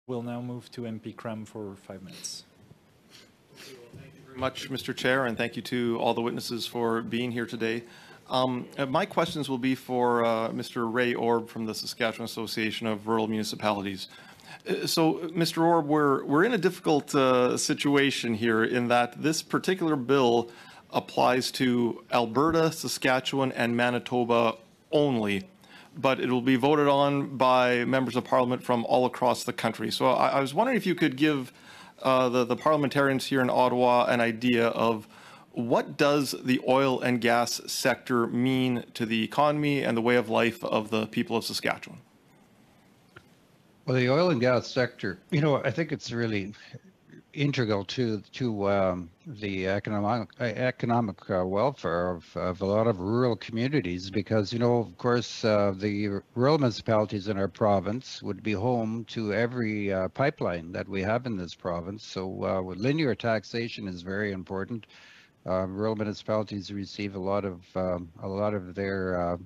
We'll now move to MP Cram for 5 minutes. Very much, Mr. Chair, and thank you to all the witnesses for being here today. My questions will be for Mr. Ray Orb from the Saskatchewan Association of Rural Municipalities. So, Mr. Orb, we're in a difficult situation here in that this particular bill applies to Alberta, Saskatchewan, and Manitoba only, but it will be voted on by members of Parliament from all across the country. So I was wondering if you could give the parliamentarians here in Ottawa an idea of what does the oil and gas sector mean to the economy and the way of life of the people of Saskatchewan? Well, the oil and gas sector, I think it's really integral to the economic welfare of a lot of rural communities because, of course, the rural municipalities in our province would be home to every pipeline that we have in this province. So linear taxation is very important. Rural municipalities receive a lot of their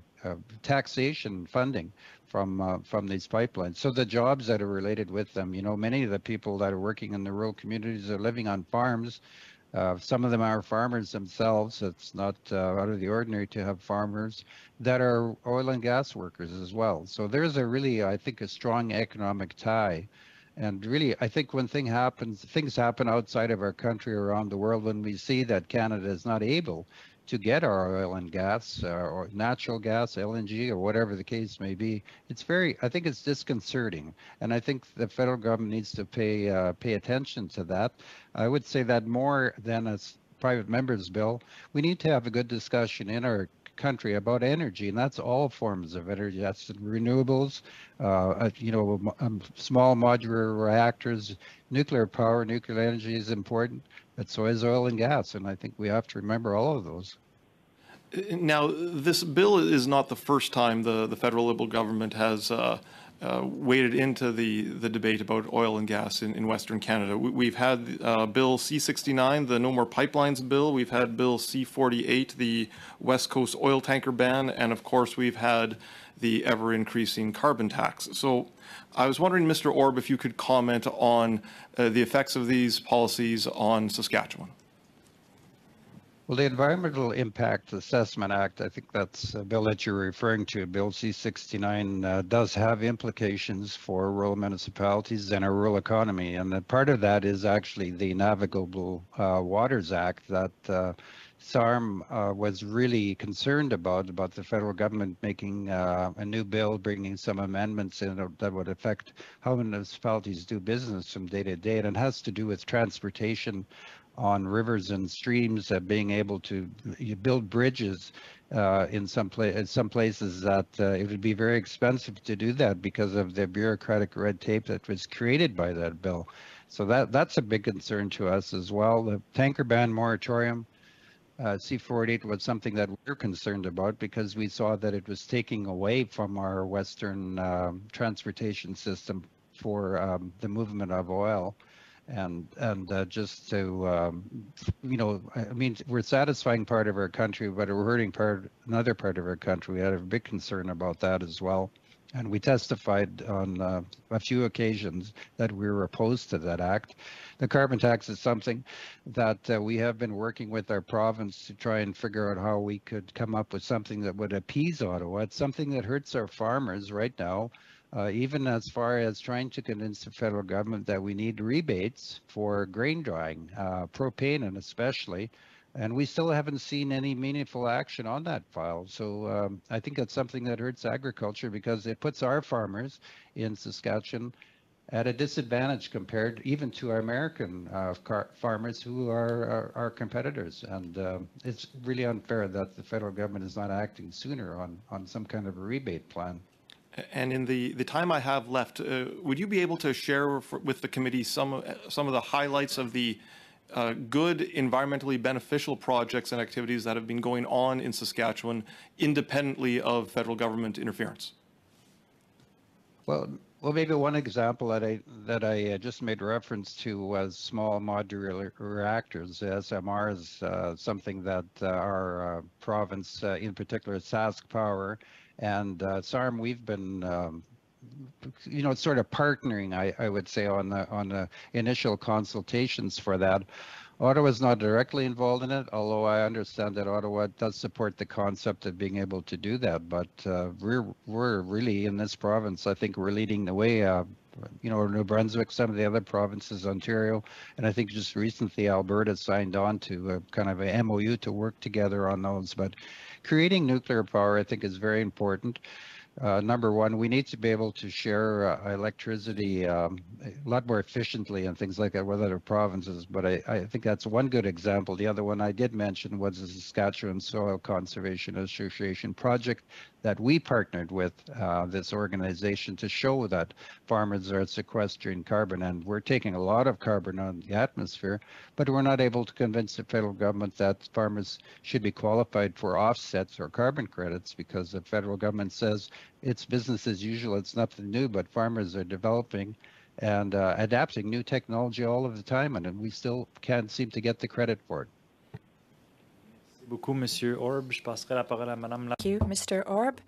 taxation funding from these pipelines. So the jobs that are related with them, many of the people that are working in the rural communities are living on farms. Some of them are farmers themselves. It's not out of the ordinary to have farmers that are oil and gas workers as well. So there's I think, a strong economic tie. And really, I think when things happen outside of our country, around the world, when we see that Canada is not able to get our oil and gas or natural gas, LNG, or whatever the case may be, I think it's disconcerting. And I think the federal government needs to pay attention to that. I would say that more than a private member's bill, we need to have a good discussion in our country about energy, and that's all forms of energy. That's renewables, small modular reactors, nuclear power, nuclear energy is important, but so is oil and gas, and I think we have to remember all of those. Now, this bill is not the first time the federal Liberal government has waded into the debate about oil and gas in Western Canada. We've had Bill C-69, the No More Pipelines bill. We've had Bill C-48, the West Coast oil tanker ban. And of course, we've had the ever-increasing carbon tax. So I was wondering, Mr. Orb, if you could comment on the effects of these policies on Saskatchewan. Well, the Environmental Impact Assessment Act, I think that's a bill that you're referring to, Bill C-69, does have implications for rural municipalities and our rural economy. And part of that is actually the Navigable Waters Act that SARM was really concerned about the federal government making a new bill, bringing some amendments in that would affect how municipalities do business from day to day. And it has to do with transportation on rivers and streams, being able to build bridges in some places that it would be very expensive to do that because of the bureaucratic red tape that was created by that bill. So that's a big concern to us as well. The tanker ban moratorium, C-48, was something that we're concerned about because we saw that it was taking away from our Western transportation system for the movement of oil. And just to, I mean, we're satisfying part of our country, but we're hurting another part of our country. We had a big concern about that as well. And we testified on a few occasions that we were opposed to that act. The carbon tax is something that we have been working with our province to try and figure out how we could come up with something that would appease Ottawa. It's something that hurts our farmers right now. Even as far as trying to convince the federal government that we need rebates for grain drying, propane and especially, and we still haven't seen any meaningful action on that file. So I think that's something that hurts agriculture because it puts our farmers in Saskatchewan at a disadvantage compared even to our American farmers who are our competitors. And it's really unfair that the federal government is not acting sooner on some kind of a rebate plan. And in the time I have left, would you be able to share with the committee some of the highlights of the good environmentally beneficial projects and activities that have been going on in Saskatchewan independently of federal government interference? Well, maybe one example that I just made reference to was small modular reactors. SMR is something that our province, in particular Sask Power, and SARM, we've been sort of partnering, I would say, on the initial consultations for that. Ottawa is not directly involved in it, although I understand that Ottawa does support the concept of being able to do that. But we're really in this province, I think we're leading the way. New Brunswick, some of the other provinces, Ontario, and I think just recently Alberta signed on to a kind of a MOU to work together on those. But creating nuclear power, I think, is very important. Number one, we need to be able to share electricity a lot more efficiently and things like that with other provinces. But I think that's one good example. The other one I did mention was the Saskatchewan Soil Conservation Association project that we partnered with this organization to show that farmers are sequestering carbon. And we're taking a lot of carbon out of the atmosphere, but we're not able to convince the federal government that farmers should be qualified for offsets or carbon credits, because the federal government says it's business as usual, it's nothing new, but farmers are developing and adapting new technology all of the time, and we still can't seem to get the credit for it. Merci beaucoup, Monsieur Orb. Je passerai la parole à Madame Thank you, Mr. Orb.